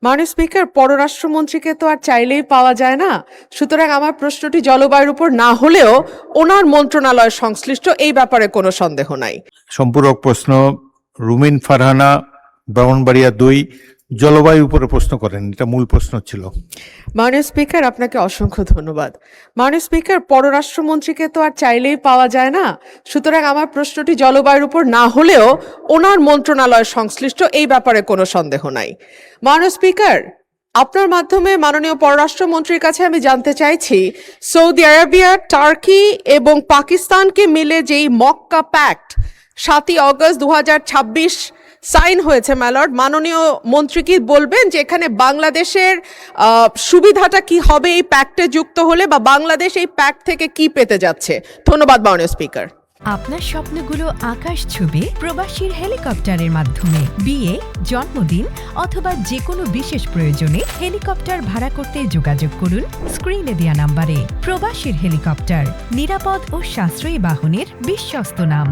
মাননীয় স্পিকার, পররাষ্ট্রমন্ত্রীকে তো আর চাইলেই পাওয়া যায় না। সুতরাং আমার প্রশ্নটি জলবায়ুর উপর না হলেও ওনার মন্ত্রণালয় সংশ্লিষ্ট, এই ব্যাপারে কোনো সন্দেহ নাই। সম্পূরক প্রশ্ন রুমিন ফারহানা, ব্রাহ্মণবাড়িয়া 2। জলবায়ুর উপরে প্রশ্ন করেন, এটা মূল প্রশ্ন ছিল। মাননীয় স্পিকার, আপনাকে অসংখ্য ধন্যবাদ। মাননীয় স্পিকার, পররাষ্ট্রমন্ত্রীকে তো আর চাইলেই পাওয়া যায় না। সুতরাং আমার প্রশ্নটি জলবায়ুর উপর না হলেও ওনার মন্ত্রণালয় সংশ্লিষ্ট, এই ব্যাপারে কোনো সন্দেহ নাই। মাননীয় স্পিকার, আপনার মাধ্যমে মাননীয় পররাষ্ট্রমন্ত্রীর কাছে আমি জানতে চাইছি, সৌদি আরবিয়া, টার্কি এবং পাকিস্তানকে মিলে যেই মক্কা প্যাক্ট 7ই অগস্ট 2026 সাইন হয়েছে ম্যালর্ড, মাননীয় মন্ত্রী কি বলবেন যে এখানে বাংলাদেশের সুবিধাটা কি হবে এই প্যাক্টে যুক্ত হলে, বা বাংলাদেশ এই প্যাক্ট থেকে কি পেতে যাচ্ছে? ধন্যবাদ মাননীয় স্পিকার। আপনার স্বপ্নগুলো আকাশ ছুবে প্রবাসীর হেলিকপ্টারের মাধ্যমে। বিয়ে, জন্মদিন অথবা যে কোনো বিশেষ প্রয়োজনে হেলিকপ্টার ভাড়া করতে যোগাযোগ করুন স্ক্রিনে দেয়া নাম্বারে। প্রবাসীর হেলিকপ্টার, নিরাপদ ও সাশ্রয়ী বাহনের বিশ্বস্ত নাম।